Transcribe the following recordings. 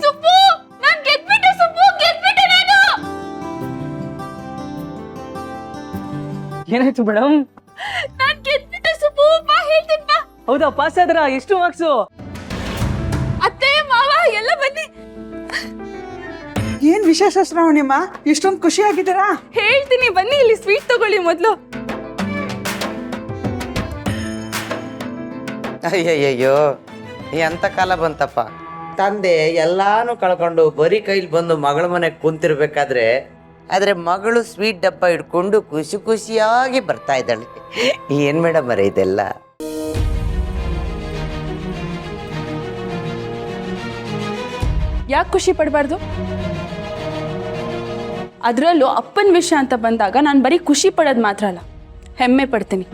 ಸುಬ್ಬು, ನಾನ್ ಗೆದ್ಬಿಟ್ಟೆ ಸುಬ್ಬು, ಗೆದ್ಬಿಟ್ಟೆ ನಾನು. ಏನಾಯ್ತು ಮೇಡಮ್? ನಾನ್ ಗೆದ್ಬಿಟ್ಟೆ ಸುಬ್ಬು, ಬಾ ಹೇಳ್ತೀನಿ ಬಾ. ಹೌದಾ, ಪಾಸ್ ಆದ್ರ? ಎಷ್ಟು ಮಾರ್ಕ್ಸು? ಅತ್ತೆ ಮಾವ ಎಲ್ಲ ಬನ್ನಿ. ಏನ್ ವಿಶೇಷ ಶ್ರಾವಣಿಮ್ಮ, ಇಷ್ಟೊಂದು ಖುಷಿ ಆಗಿದ್ದೀರಾ? ಹೇಳ್ತೀನಿ ಬನ್ನಿ, ಇಲ್ಲಿ ಸ್ವೀಟ್ ತಗೊಳ್ಳಿ ಮೊದ್ಲು. ಅಯ್ಯಯ್ಯೋ, ಎಂತ ಕಾಲ ಬಂತಪ್ಪ. ತಂದೆ ಎಲ್ಲಾನು ಕಳ್ಕೊಂಡು ಬರೀ ಕೈಲಿ ಬಂದು ಮಗಳ ಮನೆಗೆ ಕುಂತಿರ್ಬೇಕಾದ್ರೆ ಆದ್ರೆ ಮಗಳು ಸ್ವೀಟ್ ಡಬ್ಬ ಇಟ್ಕೊಂಡು ಖುಷಿ ಖುಷಿಯಾಗಿ ಬರ್ತಾ ಇದ್ದಾಳೆ. ಏನ್ ಮೇಡಮ್ ಅರೆ ಇದೆಲ್ಲ? ಯಾಕೆ ಖುಷಿ ಪಡಬಾರ್ದು? ಅದರಲ್ಲೂ ಅಪ್ಪನ ವಿಷಯ ಅಂತ ಬಂದಾಗ ನಾನು ಬರೀ ಖುಷಿ ಪಡೋದು ಮಾತ್ರ ಅಲ್ಲ, ಹೆಮ್ಮೆ ಪಡ್ತೀನಿ.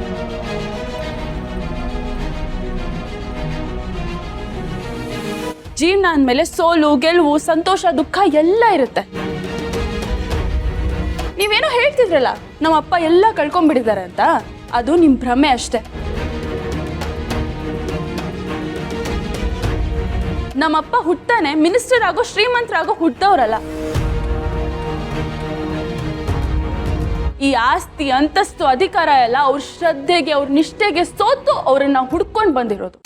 ಜೀವನ ಅಂದಮೇಲೆ ಸೋಲು ಗೆಲುವು ಸಂತೋಷ ದುಃಖ ಎಲ್ಲ ಇರುತ್ತೆ. ನೀವೇನೋ ಹೇಳ್ತಿದ್ರಲ್ಲ ನಮ್ಮ ಅಪ್ಪ ಎಲ್ಲ ಕಳ್ಕೊಂಡ್ಬಿಟ್ಟಿದ್ದಾರೆ ಅಂತ, ಅದು ನಿಮ್ಮ ಭ್ರಮೆ ಅಷ್ಟೆ. ನಮ್ಮಪ್ಪ ಹುಟ್ಟಾನೆ ಮಿನಿಸ್ಟರ್ ಆಗೋ ಶ್ರೀಮಂತರಾಗೋ ಹುಟ್ಟದವರಲ್ಲ. ಈ ಆಸ್ತಿ ಅಂತಸ್ತು ಅಧಿಕಾರ ಎಲ್ಲ ಅವ್ರ ಶ್ರದ್ಧೆಗೆ ಅವ್ರ ನಿಷ್ಠೆಗೆ ಸೋತು ಅವರನ್ನ ಹುಡ್ಕೊಂಡು ಬಂದಿರೋದು.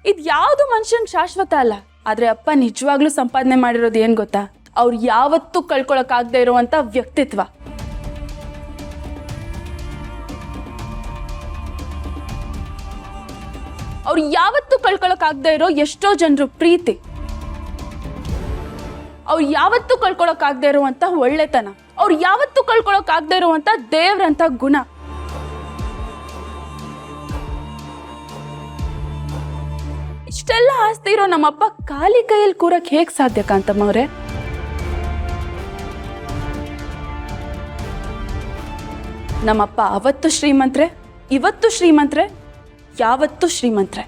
ಇದು ಯಾವುದು ಮನುಷ್ಯನ್ ಶಾಶ್ವತ ಅಲ್ಲ. ಆದ್ರೆ ಅಪ್ಪ ನಿಜವಾಗ್ಲೂ ಸಂಪಾದನೆ ಮಾಡಿರೋದು ಏನ್ ಗೊತ್ತಾ? ಅವ್ರು ಯಾವತ್ತೂ ಕಳ್ಕೊಳಕ್ಕಾಗದೇ ಇರುವಂತ ವ್ಯಕ್ತಿತ್ವ. ಅವ್ರು ಯಾವತ್ತೂ ಕಳ್ಕೊಳಕ್ಕಾಗದೇ ಇರೋ ಎಷ್ಟೋ ಜನರು ಪ್ರೀತಿ, ಅವ್ರು ಯಾವತ್ತೂ ಕಳ್ಕೊಳಕ್ಕಾಗದೇ ಇರುವಂತ ಒಳ್ಳೆತನ, ಅವ್ರು ಯಾವತ್ತೂ ಕಳ್ಕೊಳಕ್ಕಾಗದೇ ಇರುವಂತ ದೇವ್ರಂತ ಗುಣ. ಇಷ್ಟೆಲ್ಲ ಆಸ್ತಿ ಇರೋ ನಮ್ಮಪ್ಪ ಖಾಲಿ ಕೈಯಲ್ಲಿ ಕೂರಕ್ ಹೇಗ್ ಸಾಧ್ಯ ಕಾಂತಮ್ಮವ್ರೆ? ನಮ್ಮಪ್ಪ ಅವತ್ತು ಶ್ರೀಮಂತ್ರೆ, ಇವತ್ತು ಶ್ರೀಮಂತ್ರೆ, ಯಾವತ್ತೂ ಶ್ರೀಮಂತ್ರೆ.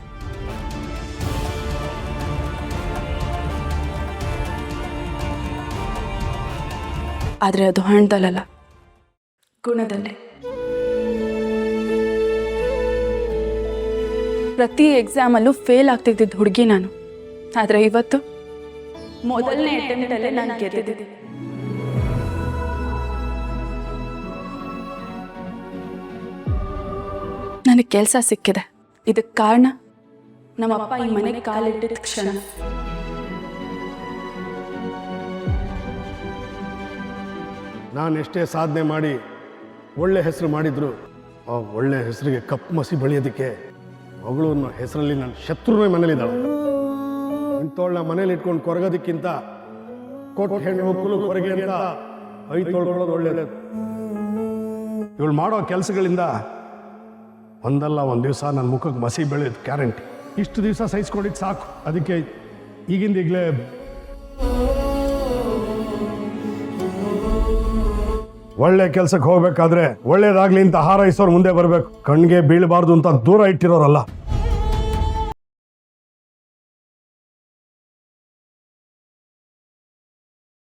ಆದ್ರೆ ಅದು ಹಣದಲ್ಲ, ಗುಣದಲ್ಲಿ. ಪ್ರತಿ ಎಕ್ಸಾಮಲ್ಲೂ ಫೇಲ್ ಆಗ್ತಿದ್ದಿದ್ದು ಹುಡುಗಿ ನಾನು. ಆದ್ರೆ ಇವತ್ತು ಮೊದಲನೇ ಅಟೆಂಪ್ಟಲ್ಲೇ ನಾನು ಗೆದ್ದಿದ್ದೆ. ನನಗೆ ಕೆಲಸ ಸಿಕ್ಕಿದೆ. ಇದಕ್ಕೆ ಕಾರಣ ನಮ್ಮಪ್ಪ ಈ ಮನೆಗೆ ಕಾಲಿಟ್ಟಿದ್ದ ಕ್ಷಣ. ನಾನು ಎಷ್ಟೇ ಸಾಧನೆ ಮಾಡಿ ಒಳ್ಳೆ ಹೆಸರು ಮಾಡಿದ್ರು, ಆ ಒಳ್ಳೆ ಹೆಸರಿಗೆ ಕಪ್ಪು ಮಸಿ ಬಳಿಯೋದಕ್ಕೆ ಮಗಳು ಅನ್ನೋ ಹೆಸರಲ್ಲಿ ನನ್ನ ಶತ್ರುವೇ ಮನೇಲಿದ್ದಾಳೆ. ಇಂಥವಳನ್ನ ಮನೇಲಿ ಇಟ್ಕೊಂಡು ಕೊರಗೋದಕ್ಕಿಂತ ಕೊಟ್ಟು ಹೆಣ್ಣು ಹೋಗ್ಲು ಹೊರಗೆ ಅಂತ ತೊಳ್ಕೊಳ್ಳೋದು ಒಳ್ಳೇದು. ಇವಳು ಮಾಡೋ ಕೆಲಸಗಳಿಂದ ಒಂದಲ್ಲ ಒಂದು ದಿವಸ ನನ್ನ ಮುಖಕ್ಕೆ ಮಸಿ ಬೆಳೆಯೋದು ಗ್ಯಾರಂಟಿ. ಇಷ್ಟು ದಿವಸ ಸಹಿಸ್ಕೊಂಡಿದ್ದು ಸಾಕು. ಅದಕ್ಕೆ ಈಗಿಂದೀಗಲೇ ಒಳ್ಳೆ ಕೆಲಸಕ್ಕೆ ಹೋಗ್ಬೇಕಾದ್ರೆ ಒಳ್ಳೇದಾಗ್ಲಿ ಅಂತ ಹಾರೈಸೋರು ಮುಂದೆ ಬರಬೇಕು. ಕಣ್ಣಿಗೆ ಬೀಳಬಾರ್ದು ಅಂತ ದೂರ ಇಟ್ಟಿರೋರಲ್ಲ.